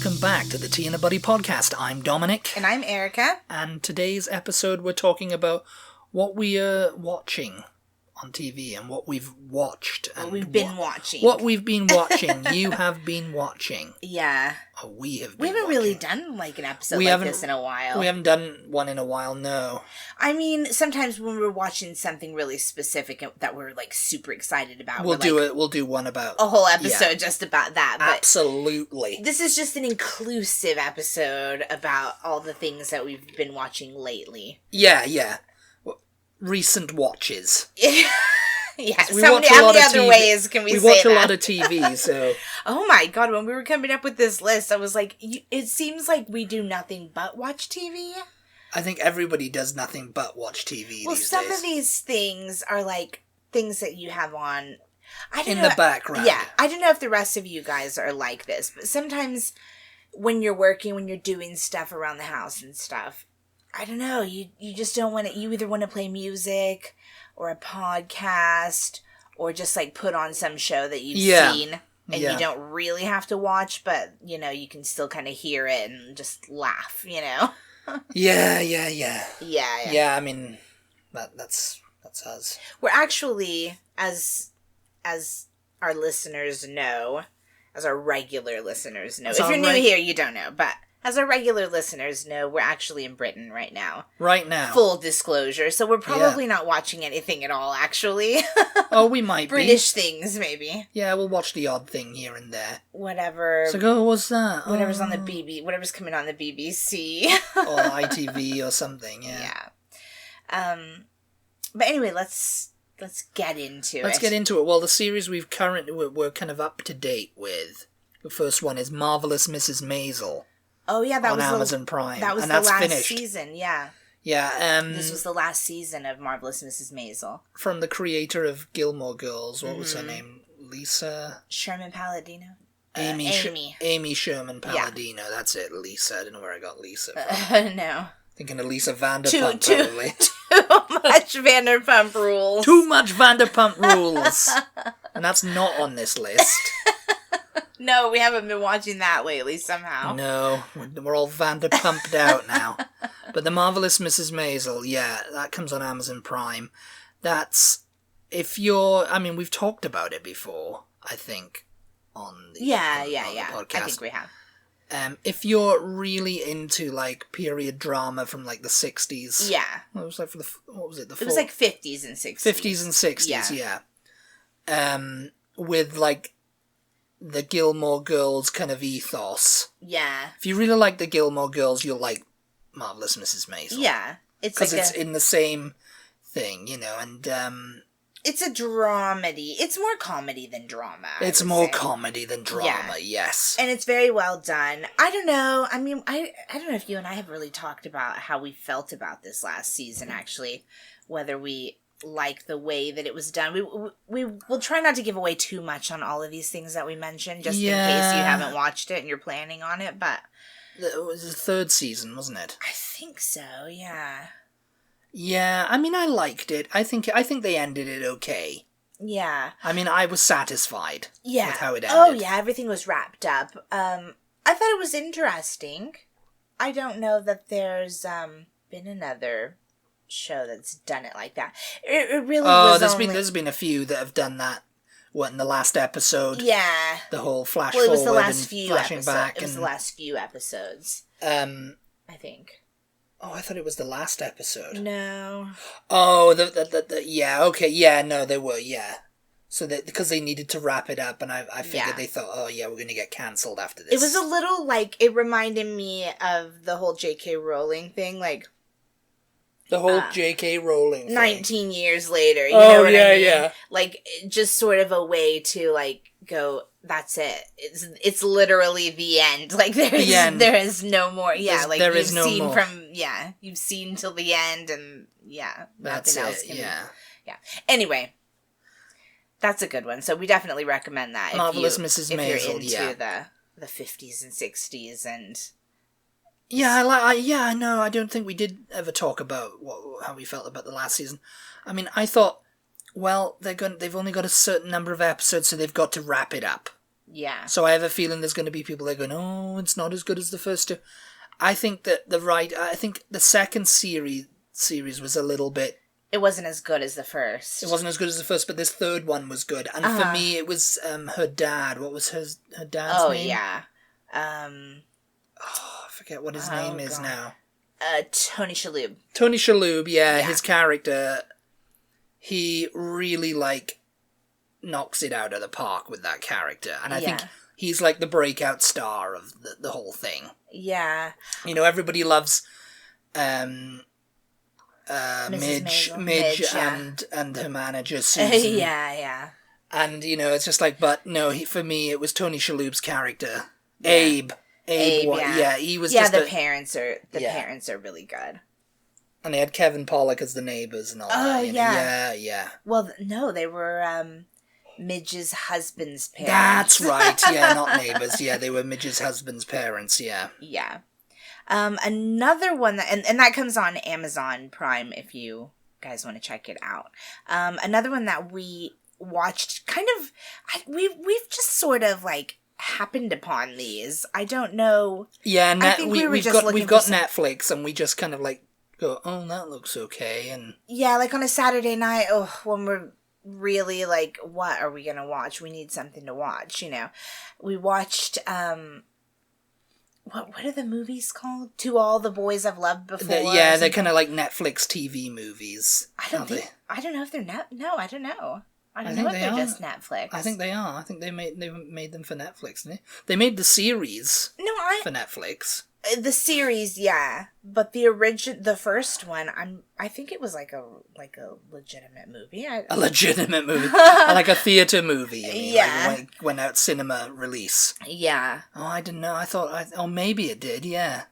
welcome back to the Tea and a Butty podcast. I'm Dominic. And I'm Erica. And today's episode we're talking about what we are watching on TV and what we've watched. And what we've been watching. What we've been watching. You have been watching. Yeah. Oh, we have been We haven't watching. really done like an episode like this in a while. We haven't done one in a while, no. I mean, sometimes when we're watching something really specific that we're like super excited about, We'll do one about a whole episode just about that. But absolutely. This is just an inclusive episode about all the things that we've been watching lately. Yeah. Recent watches. Yes. We How watch many a lot of other TV. ways can we say that? We watch a lot of TV, so... Oh my god, when we were coming up with this list, I was like, it seems like we do nothing but watch TV. I think everybody does nothing but watch TV these days. Well, some of these things are like things that you have on... the background. Yeah, I don't know if the rest of you guys are like this, but sometimes when you're working, when you're doing stuff around the house and stuff, I don't know, you just don't want to... You either want to play music... or a podcast, or just, like, put on some show that you've seen, and you don't really have to watch, but, you know, you can still kind of hear it and just laugh, you know? Yeah. Yeah, I mean, that's us. We're actually, as our listeners know, as our regular listeners know, if you're new here, you don't know, but... As our regular listeners know, we're actually in Britain right now. Right now. Full disclosure. So we're probably not watching anything at all, actually. Oh, we might British things, maybe. Yeah, we'll watch the odd thing here and there. Whatever. So go, what's that? Whatever's on the whatever's coming on the BBC. Or ITV or something, yeah. But anyway, let's get into it. Let's get into it. Well, the series we're kind of up to date with. The first one is Marvelous Mrs. Maisel. Oh yeah, that was Amazon Prime. That was and the that's last finished. season, yeah. Yeah, this was the last season of Marvelous Mrs. Maisel. From the creator of Gilmore Girls, what was her name? Lisa Sherman Palladino? Amy Sherman Palladino, that's it, Lisa. I don't know where I got Lisa from. No. Thinking of Lisa Vanderpump, probably. Too much Vanderpump Rules. Too much Vanderpump Rules. And that's not on this list. No, we haven't been watching that lately somehow. No, we're all Vanderpumped out now. But The Marvelous Mrs. Maisel, yeah, that comes on Amazon Prime. That's, we've talked about it before, I think, on the podcast. I think we have. If you're really into, like, period drama from, like, the 60s. Yeah. What was like it was like 50s and 60s. 50s and 60s, yeah. With, like, the Gilmore Girls kind of ethos. Yeah. If you really like the Gilmore Girls, you'll like Marvelous Mrs. Maisel. Yeah. Because it's in the same thing, you know, and... it's a dramedy. It's more comedy than drama. It's more comedy than drama, yes. And it's very well done. I don't know. I mean, I don't know if you and I have really talked about how we felt about this last season, actually. Whether we... like the way that it was done. We will try not to give away too much on all of these things that we mentioned, just in case you haven't watched it and you're planning on it, but... It was the third season, wasn't it? I think so, yeah. Yeah, I mean, I liked it. I think they ended it okay. Yeah. I mean, I was satisfied with how it ended. Oh, yeah, everything was wrapped up. I thought it was interesting. I don't know that there's been another... show that's done it like that. It really was there's been a few that have done that. What, in the last episode? Yeah. The whole flash forward. Well, it was the last few flashing episodes. back. It was the last few episodes. I think. Oh, I thought it was the last episode. No. Oh, yeah, okay, yeah, no, they were, yeah. So because they needed to wrap it up, and I figured they thought, oh yeah, we're going to get cancelled after this. It was a little, like, it reminded me of the whole J.K. Rowling thing, like... The whole J.K. Rowling thing. 19 years later, you know what I mean? Yeah. Like, just sort of a way to, like, go, that's it. It's literally the end. Like, there is no more. Yeah, like, you've seen till the end, and, that's nothing else it, can yeah. Anyway, that's a good one. So we definitely recommend that. Marvelous Mrs. Maisel, if you're into the 50s and 60s and... Yeah, I know. I don't think we did ever talk about how we felt about the last season. I mean, I thought, well, they've only got a certain number of episodes, so they've got to wrap it up. Yeah. So I have a feeling there's going to be people that are going, oh, it's not as good as the first two. I think that I think the second series was a little bit... It wasn't as good as the first. It wasn't as good as the first, but this third one was good. And for me, it was her dad. What was her dad's name? Oh, yeah. I forget what his name is now. Tony Shalhoub. Tony Shalhoub, yeah, his character, he really, like, knocks it out of the park with that character. And I think he's, like, the breakout star of the whole thing. Yeah. You know, everybody loves... Midge and her manager Susan. Yeah. And you know, it's just like, but no, for me, it was Tony Shalhoub's character, Abe. He was just the parents are really good. And they had Kevin Pollak as the neighbors and all that. Oh yeah, yeah. Well, no, they were Midge's husband's parents. That's right. Yeah, not neighbors. Yeah, they were Midge's husband's parents. Yeah. Yeah. Another one that, and that comes on Amazon Prime if you guys want to check it out. Another one that we watched we've just sort of like happened upon these. I don't know. Yeah, we've got Netflix and we just kind of like go, oh, that looks okay. And yeah, like on a Saturday night, when we're really like, what are we going to watch? We need something to watch, you know. We watched, What are the movies called? To All the Boys I've Loved Before. They're kind of like Netflix TV movies. I don't know if they're No, I don't know. I don't know if they're just Netflix. I think they are. I think they made them for Netflix. Didn't they made the series. For Netflix. The series, yeah, but the first one, I think it was like a legitimate movie. A legitimate movie, like a theater movie. I mean, like went out cinema release. Yeah. Oh, I didn't know. I thought, maybe it did. Yeah.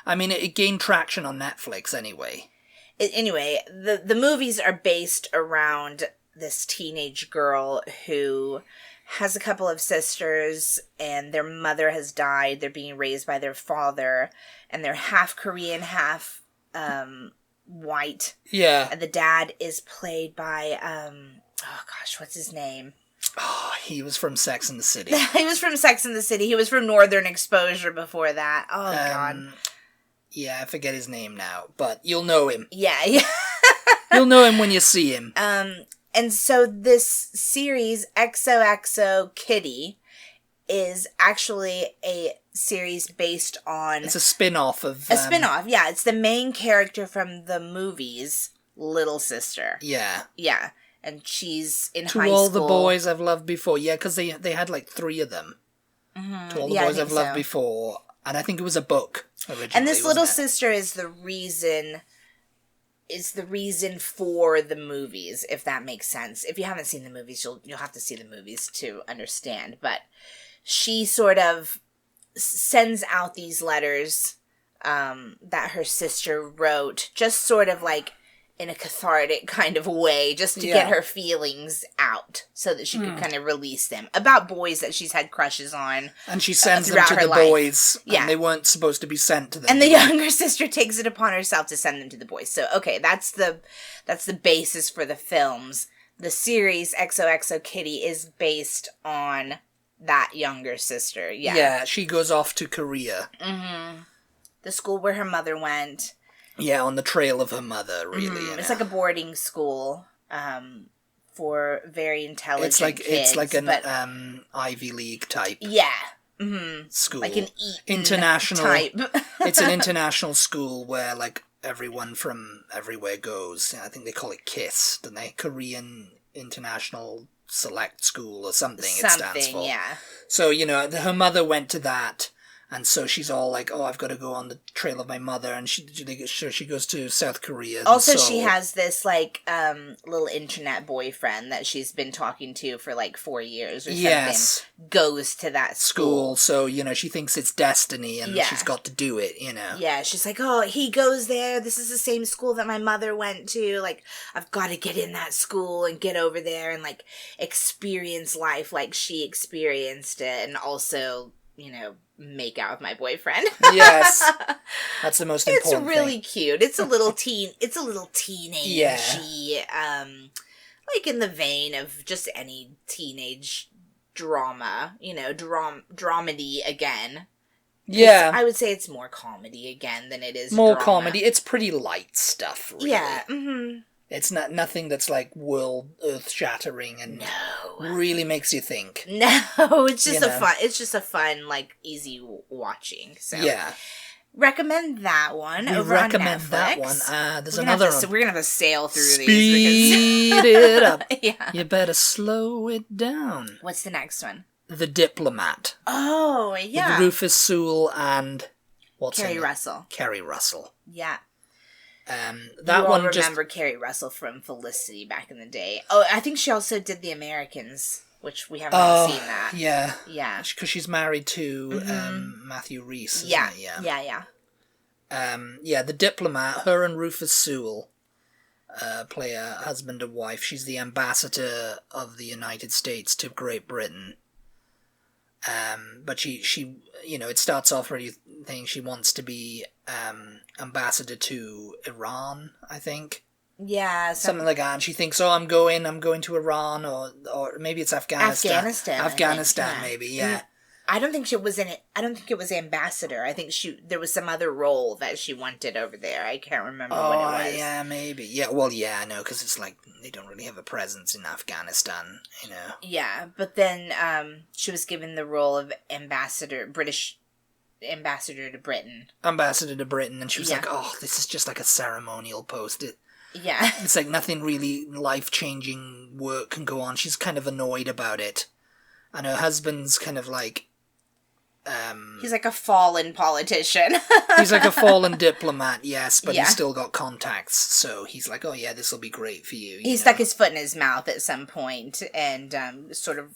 I mean, it gained traction on Netflix anyway. Anyway, the movies are based around this teenage girl who has a couple of sisters, and their mother has died. They're being raised by their father, and they're half Korean, half white. Yeah. And the dad is played by, what's his name? Oh, he was from Sex and the City. He was from Sex and the City. He was from Northern Exposure before that. Oh, God. Yeah, I forget his name now, but you'll know him. Yeah. You'll know him when you see him. And so this series, XOXO Kitty, is actually a series based on... It's a spin-off of... A spin-off, yeah. It's the main character from the movies, Little Sister. Yeah. Yeah. And she's in high school. To All the Boys I've Loved Before. Yeah, because they had like 3 of them. Mm-hmm. To All the Boys I've Loved Before. And I think it was a book originally. And this little sister is the reason... It's the reason for the movies, if that makes sense. If you haven't seen the movies, you'll have to see the movies to understand. But she sort of sends out these letters that her sister wrote, just sort of like in a cathartic kind of way, just to get her feelings out so that she could kind of release them. About boys that she's had crushes on. And she sends them to the boys. Yeah. And they weren't supposed to be sent to them. And the younger sister takes it upon herself to send them to the boys. So, okay, that's the basis for the films. The series XOXO Kitty is based on that younger sister. Yeah. Yeah, she goes off to Korea. Mm-hmm. The school where her mother went. Yeah, on the trail of her mother, really. Mm-hmm. You know? It's like a boarding school for very intelligent kids. It's like an Ivy League type. Yeah. Mm-hmm. School. Like an international type. It's an international school where like everyone from everywhere goes. I think they call it KISS, don't they? Korean International Select School or something. It stands for. Yeah. So her mother went to that. And so she's all like, oh, I've got to go on the trail of my mother. And she goes to South Korea. Also, she has this, like, little internet boyfriend that she's been talking to for, like, 4 years or something. Yes. Goes to that school. So, she thinks it's destiny and she's got to do it, Yeah, she's like, oh, he goes there. This is the same school that my mother went to. Like, I've got to get in that school and get over there and, like, experience life like she experienced it. And also, make out with my boyfriend. Yes. That's the most important It's really thing. Cute. It's a little teenage-y, like in the vein of just any teenage drama, dramedy again. Yeah. I would say it's more comedy again than it is more drama. comedy. It's pretty light stuff, really. Yeah. Mm-hmm. It's nothing that's like earth-shattering and really makes you think. No, it's just a fun, like, easy watching. So yeah. Recommend that one We over recommend on Netflix. that one. There's another one. We're gonna have to sail through Speed these because it up. yeah. You better slow it down. What's the next one? The Diplomat. Oh, yeah. With Rufus Sewell and Kerry Russell. Kerry Russell. Yeah. That you one all just remember Kerry Russell from Felicity back in the day. Oh, I think she also did The Americans, which we haven't seen that. Yeah. Yeah. Because she's married to Matthew Rhys, isn't Yeah. it? Yeah. Yeah. The Diplomat, her and Rufus Sewell play a husband and wife. She's the ambassador of the United States to Great Britain. But she it starts off really thinking she wants to be ambassador to Iran, I think. Yeah, something like that. And she thinks, I'm going to Iran, or maybe it's Afghanistan. Afghanistan, maybe, yeah. I don't think it was ambassador. I think there was some other role that she wanted over there. I can't remember what it was. Yeah, maybe. Yeah, well, yeah, I know, because it's like they don't really have a presence in Afghanistan, Yeah, but then she was given the role of British ambassador to Britain. Ambassador to Britain, and she was like, this is just like a ceremonial post. Yeah. It's like nothing really life-changing work can go on. She's kind of annoyed about it. And her husband's kind of like... he's like a fallen politician. He's like a fallen diplomat, yes, but he's still got contacts. So he's like, this will be great for you. He stuck his foot in his mouth at some point and sort of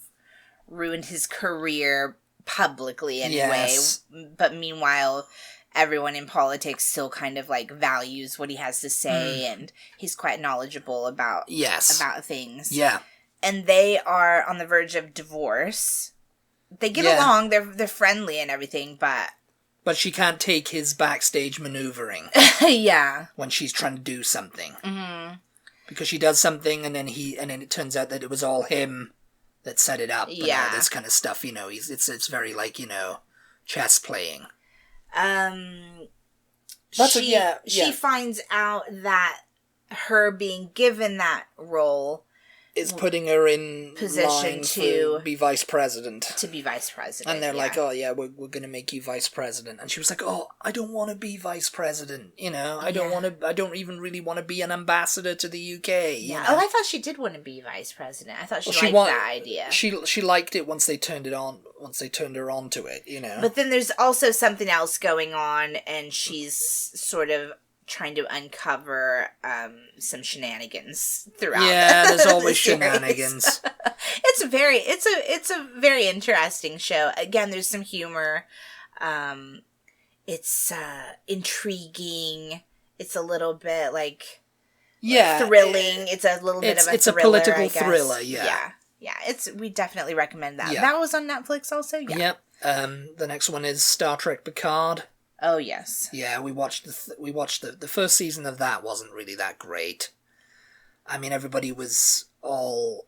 ruined his career publicly anyway. Yes. But meanwhile, everyone in politics still kind of like values what he has to say, and he's quite knowledgeable about things. Yeah. And they are on the verge of divorce. They get along, they're friendly and everything, but she can't take his backstage maneuvering. Yeah. When she's trying to do something. Mm-hmm. Because she does something and then it turns out that it was all him that set it up. And all this kind of stuff, it's very like, chess playing. She finds out that her being given that role is putting her in position to be vice president. To be vice president. And they're like, we're going to make you vice president. And she was like, I don't want to be vice president. I don't even really want to be an ambassador to the UK. Yeah. Oh, I thought she did want to be vice president. I thought she liked that idea. She liked it once they turned her on to it, But then there's also something else going on, and she's sort of trying to uncover some shenanigans throughout. Yeah, there's always shenanigans. It's a very interesting show. Again, there's some humor. It's intriguing. It's a little bit like thrilling. It's a little bit of a thriller. It's a political thriller. Yeah. We definitely recommend that. Yeah. That was on Netflix also. Yeah. Yep. The next one is Star Trek Picard. Oh, yes. Yeah, we watched the first season of that. Wasn't really that great. I mean, everybody was all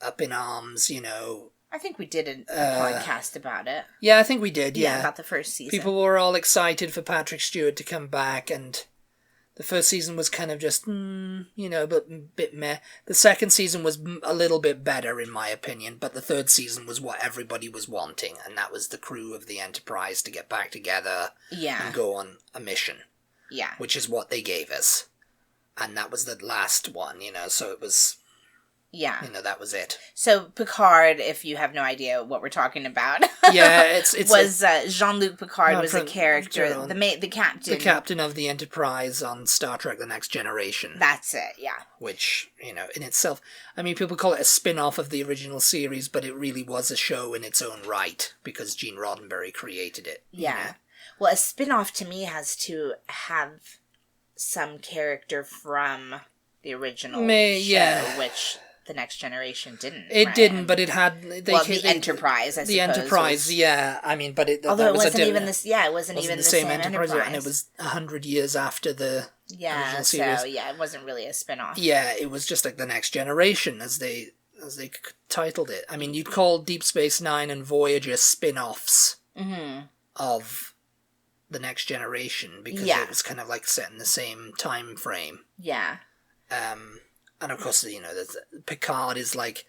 up in arms, I think we did a podcast about it. Yeah, I think we did, yeah. About the first season. People were all excited for Patrick Stewart to come back, and the first season was kind of just, but a bit meh. The second season was a little bit better, in my opinion, but the third season was what everybody was wanting, and that was the crew of the Enterprise to get back together and go on a mission. Yeah. Which is what they gave us. And that was the last one, so it was... Yeah. That was it. So, Picard, if you have no idea what we're talking about. Yeah, it's Jean-Luc Picard was a character, the captain. The captain of the Enterprise on Star Trek The Next Generation. That's it, yeah. Which, in itself, I mean, people call it a spin-off of the original series, but it really was a show in its own right, because Gene Roddenberry created it. Yeah. Well, a spin-off to me has to have some character from the original show, which... The Next Generation didn't. It didn't, but it had... the Enterprise, I suppose. The Enterprise, yeah. I mean, but it... Although it wasn't even this... Yeah, it wasn't even the same Enterprise. And it was 100 years after the original series. So, it wasn't really a spin-off. Yeah, it was just like The Next Generation, as as they titled it. I mean, you'd call Deep Space Nine and Voyager spin-offs of The Next Generation, because it was kind of like set in the same time frame. Yeah. And of course, Picard is like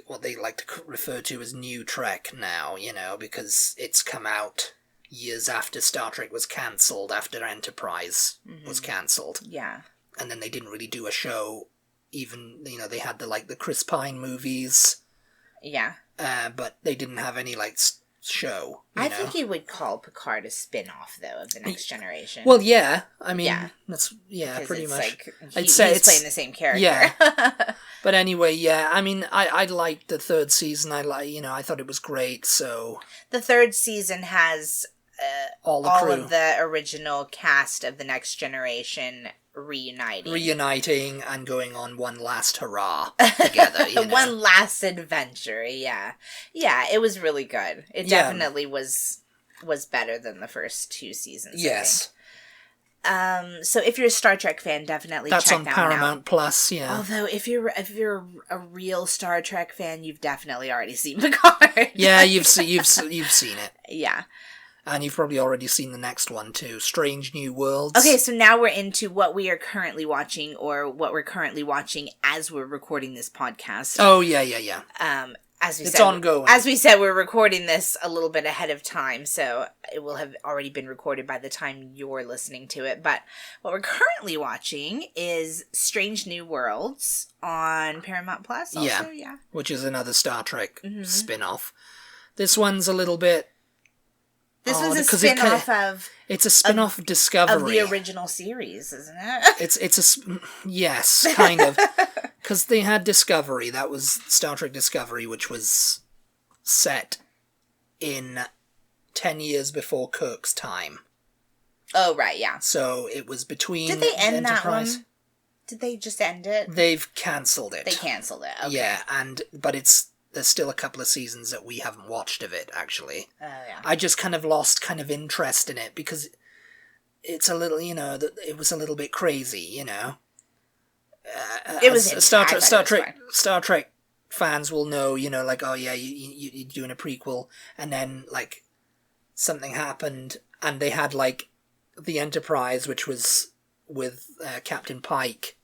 what they like to refer to as New Trek now, because it's come out years after Star Trek was cancelled, after Enterprise was cancelled. Yeah. And then they didn't really do a show, even, they had the Chris Pine movies. Yeah. But they didn't have any, show. I think you would call Picard a spin-off, though, of The Next Generation. Well, yeah. I mean, that's, pretty much. I'd say he's playing the same character. Yeah. But anyway, yeah, I mean, I liked the third season. I thought it was great, so... The third season has all of the original cast of The Next Generation reuniting and going on one last hurrah together. One last adventure. Yeah, it was really good. It definitely was better than the first two seasons. Yes. So if you're a Star Trek fan, definitely that's check on that Paramount out. Plus. Yeah. Although if you're a real Star Trek fan, you've definitely already seen Picard. Yeah, you've seen it. Yeah. And you've probably already seen the next one too, Strange New Worlds. Okay, so now we're into what we are currently watching, or what we're currently watching as we're recording this podcast. Oh, yeah. It's ongoing. As we said, we're recording this a little bit ahead of time, so it will have already been recorded by the time you're listening to it. But what we're currently watching is Strange New Worlds on Paramount Plus. Also, yeah. Which is another Star Trek spin-off. This one's a little bit... This was a spin-off of... It's a spin-off of Discovery. Of the original series, isn't it? Yes, kind of. Because they had Discovery, that was Star Trek Discovery, which was set in 10 years before Kirk's time. Oh, right, yeah. So it was between... Did they end Enterprise. That one? Did they just end it? They've cancelled it. They cancelled it, okay. Yeah, but there's still a couple of seasons that we haven't watched of it, actually. Oh, yeah. I just kind of lost interest in it, because it's a little, it was a little bit crazy, It was Star Trek fans will know, oh yeah, you're doing a prequel, and then, something happened, and they had, the Enterprise, which was with Captain Pike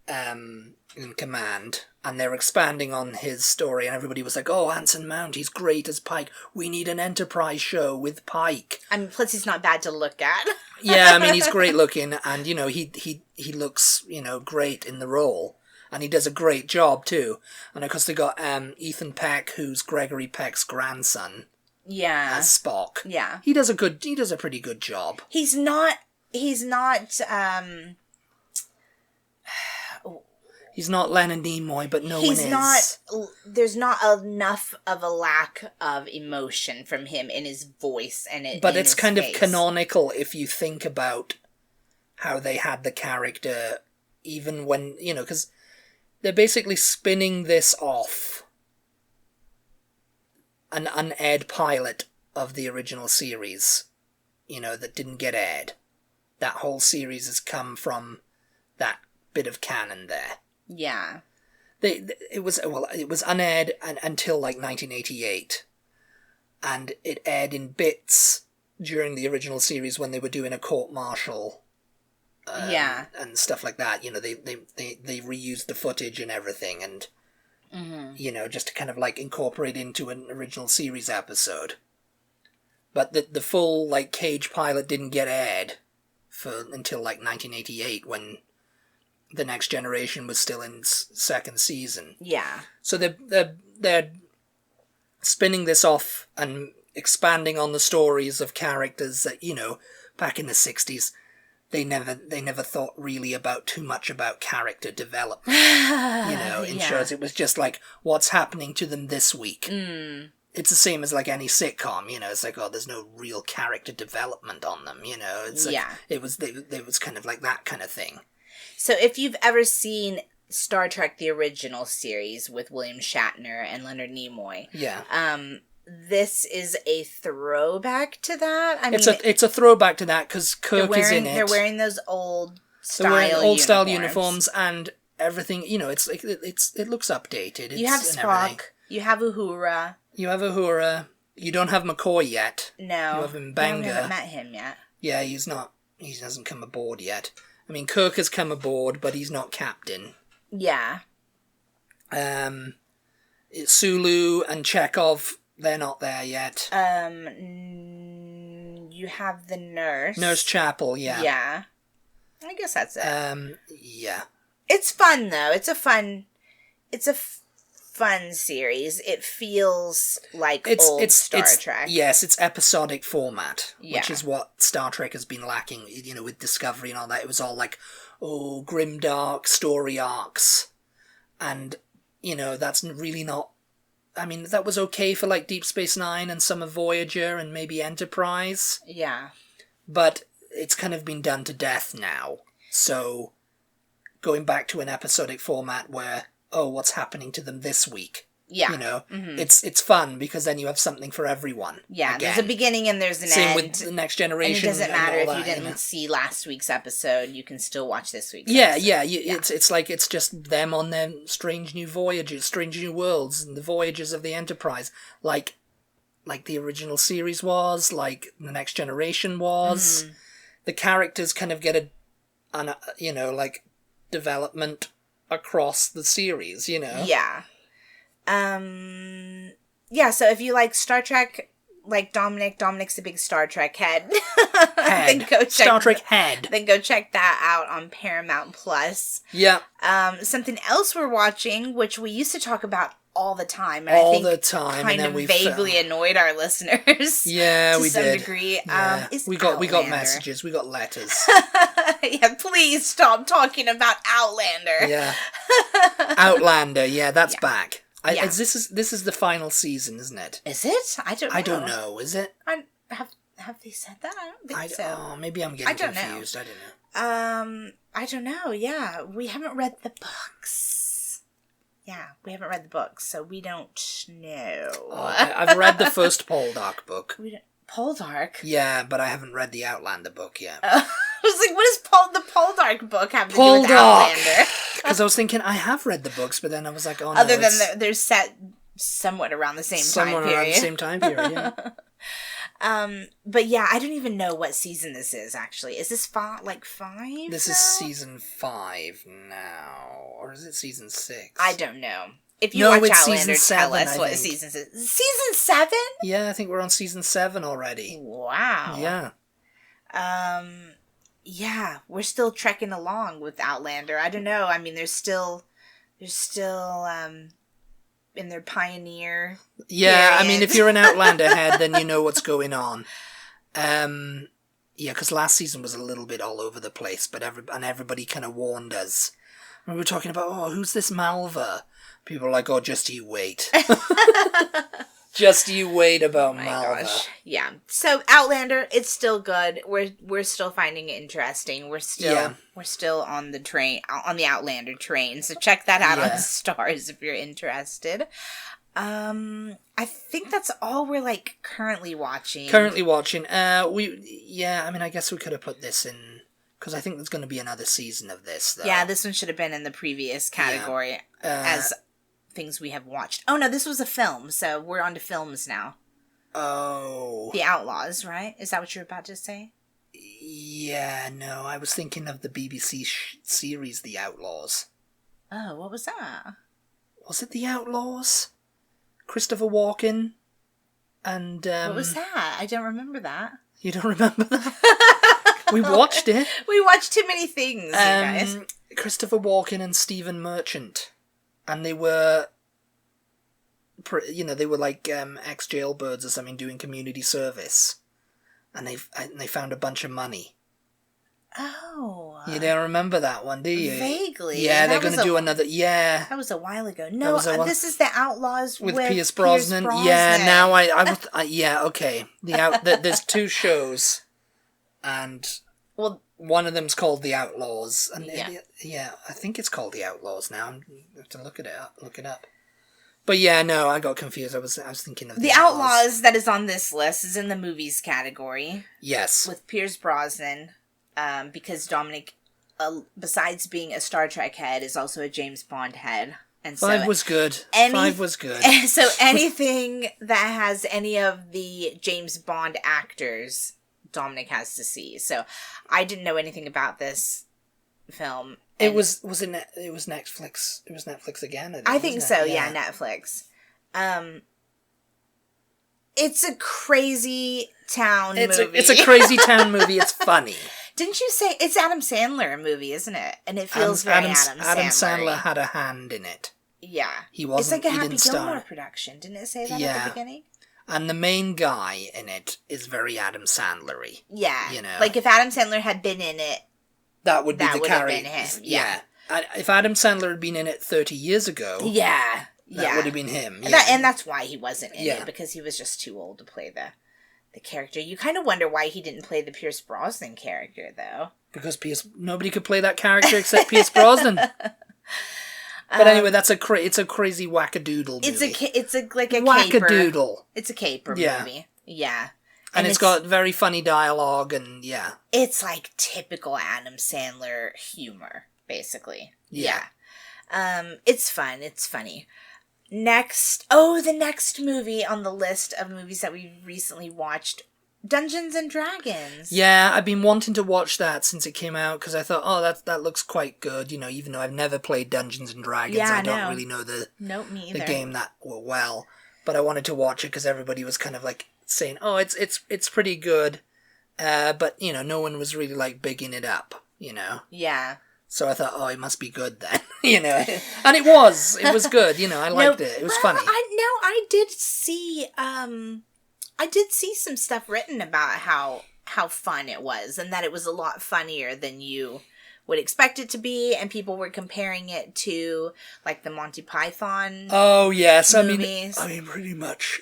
in command, and they're expanding on his story, and everybody was like, oh, Anson Mount, he's great as Pike. We need an Enterprise show with Pike. I mean, plus he's not bad to look at. Yeah, I mean, he's great looking, and, he looks, great in the role. And he does a great job, too. And, of course, they got Ethan Peck, who's Gregory Peck's grandson. Yeah. As Spock. Yeah. He does a pretty good job. He's not, He's not Leonard Nimoy, but no one is. There's not enough of a lack of emotion from him in his voice and but it's kind face. Of canonical if you think about how they had the character, even when, because they're basically spinning this off an unaired pilot of the original series, that didn't get aired. That whole series has come from that bit of canon there. Yeah. It was unaired until 1988, and it aired in bits during the original series when they were doing a court-martial, and stuff like that. They reused the footage and everything, and just to kind of incorporate into an original series episode. But the full Cage pilot didn't get aired until 1988 when The Next Generation was still in second season. Yeah. So they're spinning this off and expanding on the stories of characters that, back in the 60s, they never thought really about too much about character development. In shows it was just what's happening to them this week. Mm. It's the same as any sitcom, it's there's no real character development on them, it's it was kind of that kind of thing. So if you've ever seen Star Trek the original series with William Shatner and Leonard Nimoy, this is a throwback to that. I mean, it's a throwback to that because Kirk is in it. They're wearing those old style uniforms, and everything, it's like, it looks updated. You have Spock. You have Uhura. You have Uhura. You don't have McCoy yet. No. You have M'Benga. I haven't met him yet. Yeah, he hasn't come aboard yet. I mean, Kirk has come aboard, but he's not captain. Yeah. Sulu and Chekhov, they're not there yet. You have the nurse. Nurse Chapel, yeah. Yeah. I guess that's it. Yeah. It's fun, though. It's a fun series. It feels like old Star Trek. Yes, it's episodic format, Yeah. which is what Star Trek has been lacking, with Discovery and all that. It was all like, grimdark story arcs. And, that's really not... I mean, that was okay for, like, Deep Space Nine and some of Voyager and maybe Enterprise. Yeah. But it's kind of been done to death now. So, going back to an episodic format where, what's happening to them this week? Yeah. Mm-hmm. It's fun because then you have something for everyone. Yeah, again. There's a beginning and there's an End. Same with the Next Generation. And it doesn't matter if you that, didn't see last week's episode, you can still watch this week's episode. Yeah. It's like it's just them on their strange new voyages, strange new worlds, and the voyages of the Enterprise. Like the original series was, like the Next Generation was. Mm-hmm. The characters kind of get development across the series, Yeah. So if you like Star Trek, like Dominic's a big Star Trek head. Then go check Star Trek head. Then go check that out on Paramount Plus. Yeah. Something else we're watching, which we used to talk about all the time. And all I think the time. Kind of vaguely annoyed our listeners. Yeah, we did. To some degree. Yeah. We got messages. We got letters. Yeah, please stop talking about Outlander. Yeah. Outlander. Yeah, that's back. This is the final season, isn't it? Is it? I don't know. Is it? Have they said that? I don't think so. Oh, maybe I'm getting confused. I don't know. I don't know. Yeah, we haven't read the books. So we don't know. I've read the first Poldark book. Poldark? Yeah, but I haven't read the Outlander book yet. I was like, what does the Poldark book have to do with Outlander? Because I was thinking, I have read the books, but then I was like, oh no. Other than they're set somewhat around the same time period. Around the same time period, yeah. But yeah, I don't even know what season this is, actually. Is this 5? This is season 5 now. Or is it season 6? I don't know. If you watch Outlander, tell us what season is. Season 7? Yeah, I think we're on season 7 already. Wow. Yeah. Yeah, we're still trekking along with Outlander. I don't know. I mean, they're still in their pioneer. Yeah, period. I mean, if you're an Outlander head, then you know what's going on. Yeah, because last season was a little bit all over the place, but everybody kind of warned us. We were talking about, who's this Malva? People are like, just you wait. Just you wait about Malva. Gosh. Yeah. So Outlander, it's still good. We're still finding it interesting. We're still on the train, on the Outlander train. So check that out on Starz if you're interested. I think that's all we're currently watching. I mean, I guess we could have put this in because I think there's going to be another season of this. Though. Yeah, this one should have been in the previous category as things we have watched. Oh no, this was a film, so we're on to films now. Oh. The Outlaws, right? Is that what you're about to say? Yeah, no, I was thinking of the BBC series The Outlaws. Oh, what was that? Was it The Outlaws? Christopher Walken and... what was that? I don't remember that. You don't remember that? We watched it. We watched too many things, you guys. Christopher Walken and Stephen Merchant. And they were, they were like ex-jailbirds or something doing community service. And they found a bunch of money. Oh. You don't remember that one, do you? Vaguely. Yeah, they're going to do another, That was a while ago. No, this is The Outlaws with Pierce Brosnan. Yeah, now okay. There's 2 shows. And... Well, one of them's called The Outlaws, and I think it's called The Outlaws now. I have to look it up. But yeah, no, I got confused. I was thinking of The Outlaws that is on this list is in the movies category. Yes, with Pierce Brosnan, because Dominic besides being a Star Trek head, is also a James Bond head. And so 5 was good. 5 was good. So anything that has any of the James Bond actors, Dominic has to see. So I didn't know anything about this film. It was Netflix. It was Netflix again. I think so. Yeah, Netflix. It's a crazy town movie. It's a crazy town movie. It's funny. Didn't you say it's Adam Sandler movie, isn't it? And it feels very Adam Sandler. Adam Sandler had a hand in it. Yeah. He wasn't. It's like a he Happy Gilmore production. Didn't it say that at the beginning? And the main guy in it is very Adam Sandler-y. Yeah. You know? Like if Adam Sandler had been in it, that would be the character. Have been him. Yeah. If Adam Sandler had been in it 30 years ago, that would have been him. Yeah. And that's why he wasn't in it, because he was just too old to play the character. You kind of wonder why he didn't play the Pierce Brosnan character, though. Because nobody could play that character except Pierce Brosnan. But anyway, it's a crazy wackadoodle movie. It's like a wackadoodle. It's a caper movie. Yeah. And it's got very funny dialogue and It's like typical Adam Sandler humor, basically. Yeah. It's fun. It's funny. The next movie on the list of movies that we recently watched, Dungeons and Dragons. Yeah, I've been wanting to watch that since it came out because I thought, that looks quite good. You know, even though I've never played Dungeons and Dragons, I don't really know the game that well. But I wanted to watch it because everybody was kind of like saying, "Oh, it's pretty good," but you know, no one was really like bigging it up. You know. Yeah. So I thought, oh, it must be good then, you know, and it was good, you know, I liked it. It was funny. I did see some stuff written about how fun it was, and that it was a lot funnier than you would expect it to be, and people were comparing it to like the Monty Python. Oh yes, movies. I mean, pretty much,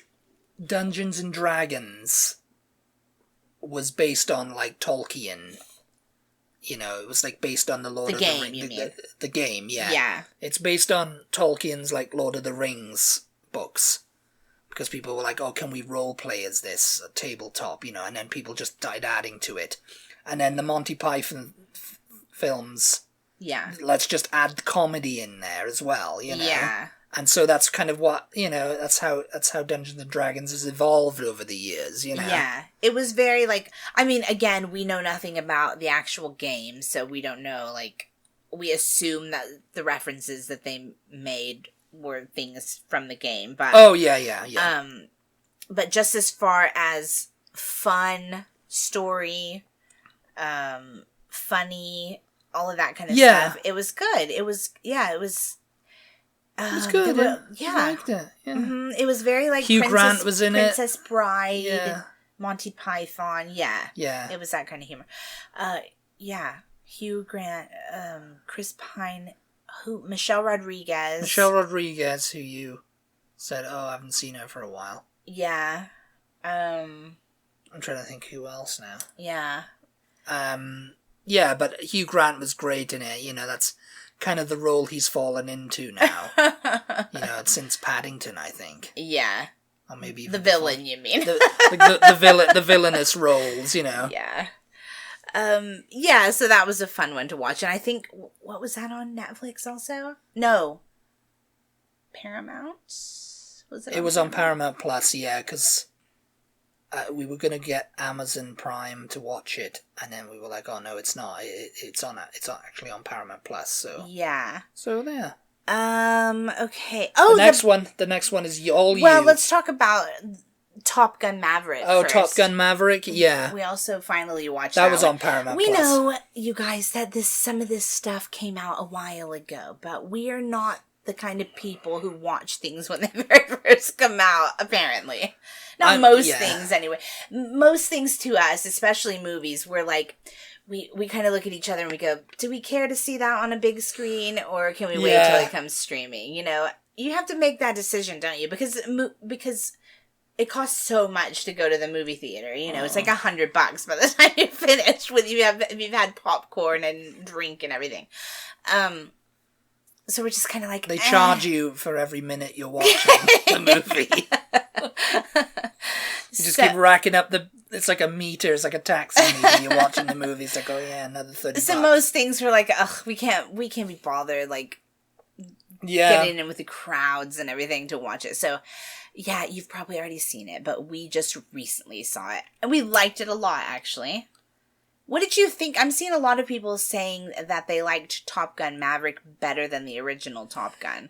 Dungeons and Dragons was based on like Tolkien. You know, it was like based on the Lord of the Rings. The game, yeah. Yeah. It's based on Tolkien's like Lord of the Rings books. Because people were like, oh, can we role play as this tabletop, you know, and then people just started adding to it. And then the Monty Python films. Yeah. Let's just add comedy in there as well, you know. Yeah. And so that's kind of what, you know, that's how Dungeons and Dragons has evolved over the years, you know? Yeah. It was very, like, I mean, again, we know nothing about the actual game, so we don't know, like, we assume that the references that they made were things from the game, but... Oh, yeah. But just as far as fun, story, funny, all of that kind of stuff, it was good. It was good. I liked it. Yeah. Mm-hmm. It was very like Hugh Grant was in Princess Bride, Monty Python. Yeah. It was that kind of humor. Hugh Grant, Chris Pine, Michelle Rodriguez, who you said, oh, I haven't seen her for a while. Yeah. I'm trying to think who else now. Yeah. Yeah, but Hugh Grant was great in it. You know, that's kind of the role he's fallen into now. You know, since Paddington, I think. Yeah. Or maybe the villain, you mean? The villainous roles, you know. Yeah. Yeah, so that was a fun one to watch. And I think, what was that on Netflix also? No. Paramount? It was on Paramount Plus, yeah, because we were going to get Amazon Prime to watch it, and then we were like, oh no, it's not. It's actually on Paramount Plus, so. Yeah. So there. Okay. Oh, the next one is all you. Well, let's talk about Top Gun Maverick first. Top Gun Maverick, yeah. We also finally watched that. That was on Paramount Plus. We know, you guys, that some of this stuff came out a while ago, but we are not the kind of people who watch things when they very first come out, apparently. Not most things, anyway. Most things to us, especially movies, we're like, we kind of look at each other and we go, do we care to see that on a big screen, or can we wait till it comes streaming? You know, you have to make that decision, don't you? Because it costs so much to go to the movie theater. You know, it's like $100 by the time you finish if you've had popcorn and drink and everything. So we're just kind of like... They charge you for every minute you're watching the movie. You just keep racking up it's like a meter, it's like a taxi meter. You're watching the movie, it's like, oh yeah, another $30. So most things were like, ugh, we can't be bothered, like, getting in with the crowds and everything to watch it. So, yeah, you've probably already seen it, but we just recently saw it. And we liked it a lot, actually. What did you think? I'm seeing a lot of people saying that they liked Top Gun Maverick better than the original Top Gun.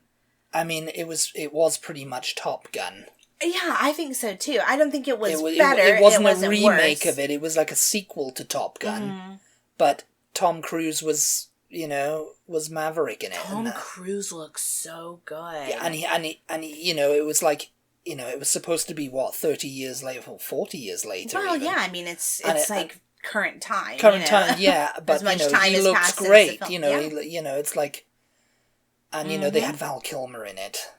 I mean, it was pretty much Top Gun. Yeah, I think so too. I don't think it was better. It wasn't a remake worse. of it. It was like a sequel to Top Gun. But Tom Cruise was Maverick in it. Tom Cruise looks so good. Yeah, and he, it was like, it was supposed to be 30 years later, or 40 years later. Well, even. Yeah, I mean, it's like current time. Time, yeah, but he looks great. It's like, and they had Val Kilmer in it.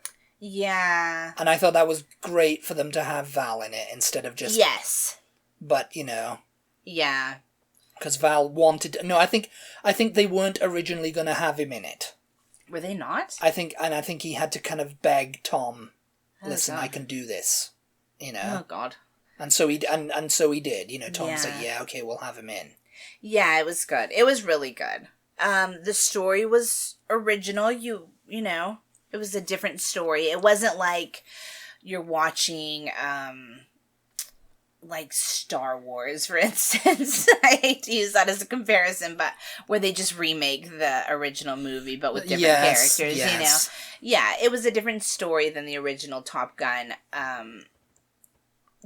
Yeah. And I thought that was great for them to have Val in it instead of just... Yes. But, Yeah. Because Val wanted... No, I think they weren't originally going to have him in it. Were they not? I think he had to kind of beg Tom, listen, I can do this, Oh, God. And so he did, Tom said, yeah, okay, we'll have him in. Yeah, it was good. It was really good. The story was original, It was a different story. It wasn't like you're watching, like Star Wars, for instance. I hate to use that as a comparison, but where they just remake the original movie, but with different characters, Yeah, it was a different story than the original Top Gun.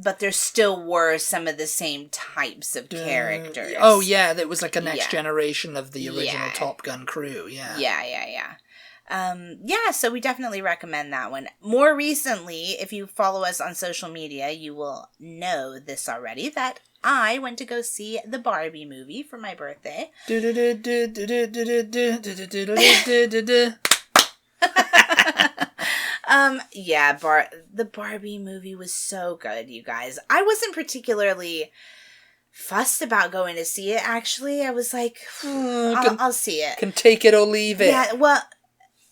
But there still were some of the same types of characters. Oh, yeah, that was like a next generation of the original Top Gun crew, yeah. Yeah, so we definitely recommend that one. More recently, if you follow us on social media, you will know this already, that I went to go see the Barbie movie for my birthday. The Barbie movie was so good, you guys. I wasn't particularly fussed about going to see it, actually. I was like, I'll see it. Can take it or leave it. Yeah, well...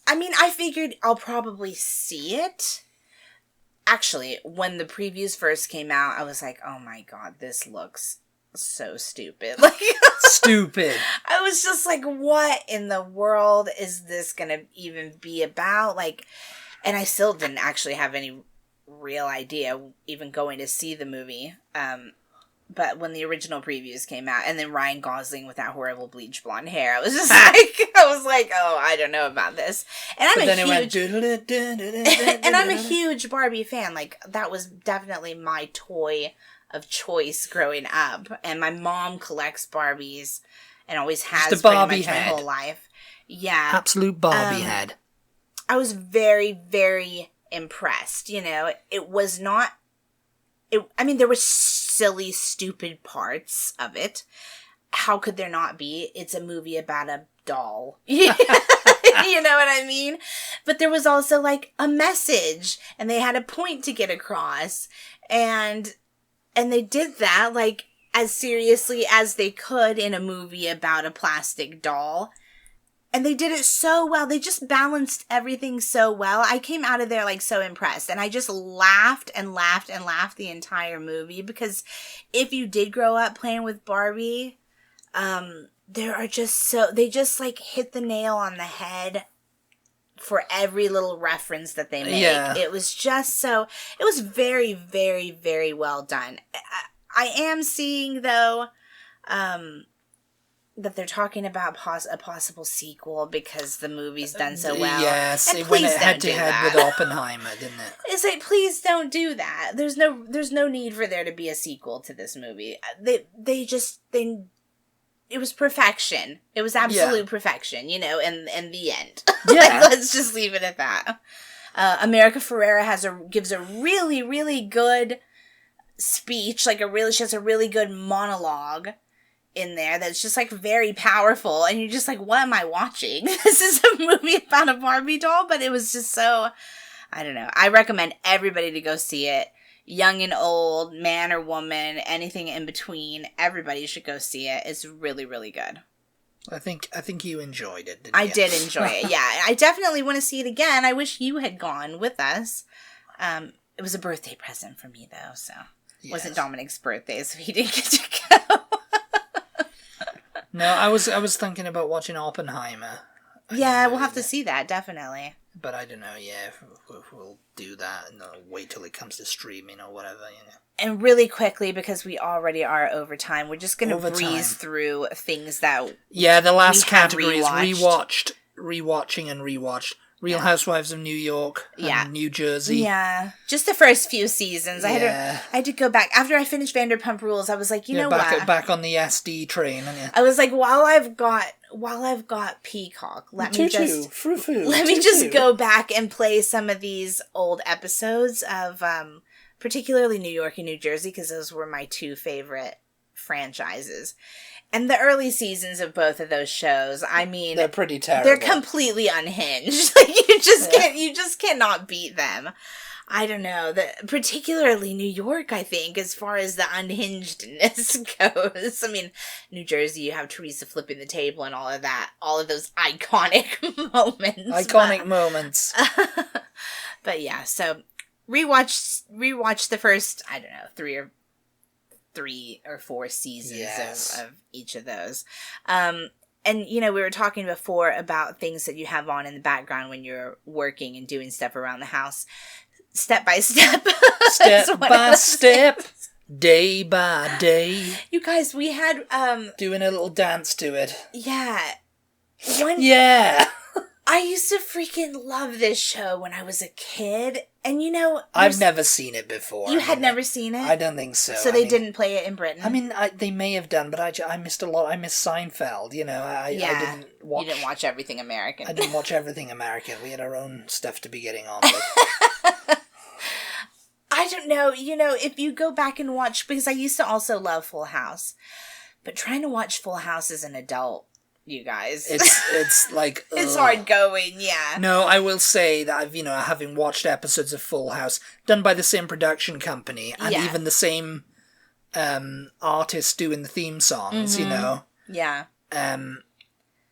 I mean, I figured I'll probably see it. Actually, when the previews first came out, I was like, oh my God, this looks so stupid. Like, stupid. I was just like, what in the world is this going to even be about? Like, and I still didn't actually have any real idea even going to see the movie. But when the original previews came out, and then Ryan Gosling with that horrible bleach blonde hair, I was just like, oh, I don't know about this. And I'm a huge Barbie fan. Like, that was definitely my toy of choice growing up. And my mom collects Barbies and always has pretty much my whole life. Yeah. Absolute Barbie head. I was very, very impressed. It was not... there were silly, stupid parts of it. How could there not be? It's a movie about a doll. You know what I mean? But there was also, like, a message, and they had a point to get across, and they did that, like, as seriously as they could in a movie about a plastic doll. And they did it so well. They just balanced everything so well. I came out of there, like, so impressed. And I just laughed and laughed and laughed the entire movie. Because if you did grow up playing with Barbie, there are just they just, like, hit the nail on the head for every little reference that they make. Yeah. It was just it was very, very, very well done. I am seeing, though, that they're talking about a possible sequel because the movie's done so well. Yes, and it went head to head with Oppenheimer, didn't it? It's like, please don't do that. There's no need for there to be a sequel to this movie. It was perfection. It was absolute perfection, in the end. Yeah. Let's just leave it at that. America Ferrera gives a really, really good speech, she has a really good monologue in there that's just, like, very powerful, and you're just like, what am I watching? This is a movie about a Barbie doll, but it was just so, I don't know. I recommend everybody to go see it. Young and old, man or woman, anything in between, everybody should go see it. It's really, really good. I think you enjoyed it, didn't I you? did enjoy it, yeah. I definitely want to see it again. I wish you had gone with us. It was a birthday present for me, though, so... It wasn't Dominic's birthday, so he didn't get to go. No, I was thinking about watching Oppenheimer. Yeah, we'll have to see that, definitely. But I don't know, if we'll do that and wait till it comes to streaming or whatever, And really quickly, because we already are over time, we're just going to breeze through things that the last category is rewatched. rewatching and rewatched. Real Housewives of New York and New Jersey. Yeah. Just the first few seasons. I had to go back. After I finished Vanderpump Rules, I was like, you know what? Back on the SD train. I was like, while I've got Peacock, let me just go back and play some of these old episodes of particularly New York and New Jersey, because those were my two favorite franchises. And the early seasons of both of those shows, I mean... They're pretty terrible. They're completely unhinged. Like, you just cannot beat them. I don't know. Particularly New York, I think, as far as the unhingedness goes. I mean, New Jersey, you have Teresa flipping the table and all of that. All of those iconic moments. But yeah, so rewatch the first, I don't know, three or four seasons of each of those. And, we were talking before about things that you have on in the background when you're working and doing stuff around the house. Step by step. Step by step. Day by day. You guys, we had... doing a little dance to it. Yeah. I used to freaking love this show when I was a kid. And I've never seen it before. You had never seen it? I don't think so. So they didn't play it in Britain? I mean, they may have done, but I missed a lot. I missed Seinfeld, I didn't watch... You didn't watch everything American. I didn't watch everything American. We had our own stuff to be getting on with. I don't know. If you go back and watch... Because I used to also love Full House. But trying to watch Full House as an adult... You guys. It's like... It's hard going, yeah. No, I will say that I've, having watched episodes of Full House, done by the same production company, and even the same artist doing the theme songs, Yeah.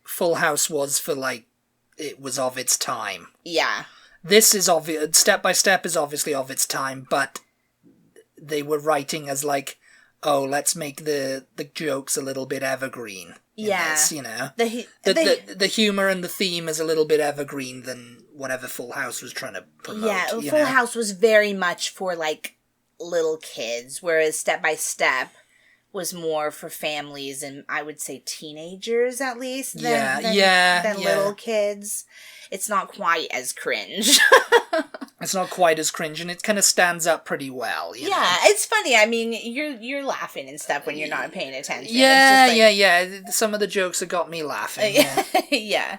Full House was it was of its time. Yeah. This is obvious, Step by Step is obviously of its time, but they were writing as let's make the jokes a little bit evergreen. This, the humor and the theme is a little bit evergreen than whatever Full House was trying to promote. Yeah, Full House was very much for little kids, whereas Step by Step was more for families and I would say teenagers at least than little kids. It's not quite as cringe. It's not quite as cringe, and it kind of stands up pretty well. It's funny. I mean, you're laughing and stuff when you're not paying attention. Yeah. Some of the jokes have got me laughing. Yeah.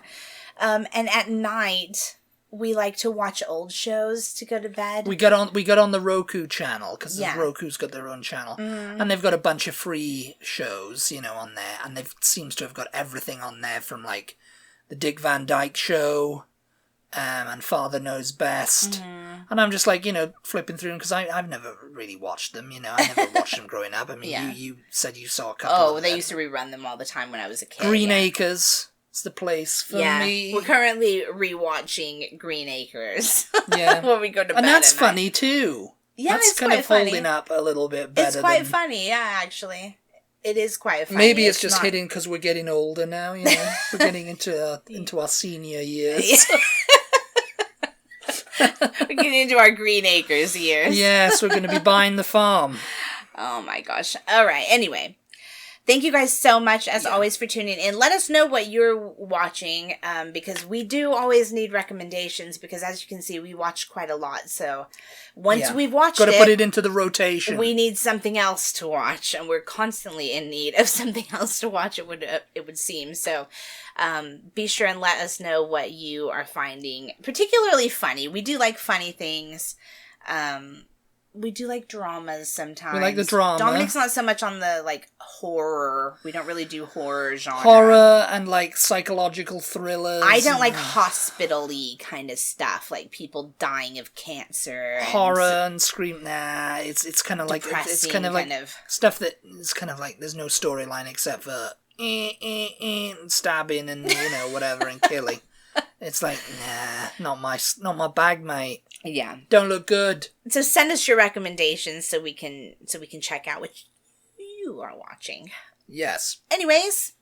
And at night, we like to watch old shows to go to bed. We got on the Roku channel, because Roku's got their own channel. Mm. And they've got a bunch of free shows, on there. And they seems to have got everything on there from, the Dick Van Dyke Show, and Father Knows Best. Mm-hmm. And I'm just flipping through them, because I've never really watched them, I never watched them growing up. I mean, you said you saw a couple of them. They used to rerun them all the time when I was a kid. Green Acres is the place for me. We're currently rewatching Green Acres. Yeah. When we go to bed. And that's funny, too. Yeah, that's it's kind quite of funny. holding up a little bit better. It's quite funny, yeah, actually. It is quite funny. Maybe it's just hitting because we're getting older now, We're getting into our senior years. We're getting into our Green Acres years. Yes, we're going to be buying the farm. Oh my gosh. All right, anyway. Thank you guys so much, as always, for tuning in. Let us know what you're watching, because we do always need recommendations, because as you can see, we watch quite a lot. So once we've watched Got to put it into the rotation. We need something else to watch, and we're constantly in need of something else to watch, it would seem. So be sure and let us know what you are finding particularly funny. We do like funny things. We do like dramas sometimes. We like the drama. Dominic's not so much on the, horror. We don't really do horror genre. Horror and, psychological thrillers. I don't like hospital-y kind of stuff, like people dying of cancer. Horror and scream. Nah, it's kind of like... It's kind of like stuff that is kind of like there's no storyline except for stabbing and, whatever, and killing. It's like, nah, not my bag, mate. Yeah. Don't look good. So send us your recommendations so we can check out what you are watching. Yes. Anyways,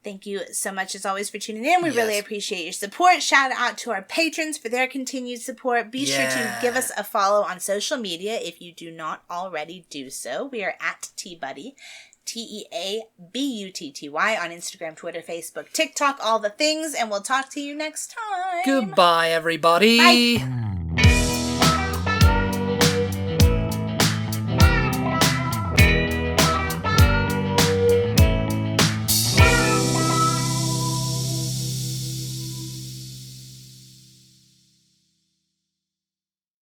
thank you so much as always for tuning in. We really appreciate your support. Shout out to our patrons for their continued support. Be sure to give us a follow on social media if you do not already do so. We are at TButty. TEABUTTY on Instagram, Twitter, Facebook, TikTok, all the things, and we'll talk to you next time. Goodbye, everybody. Bye.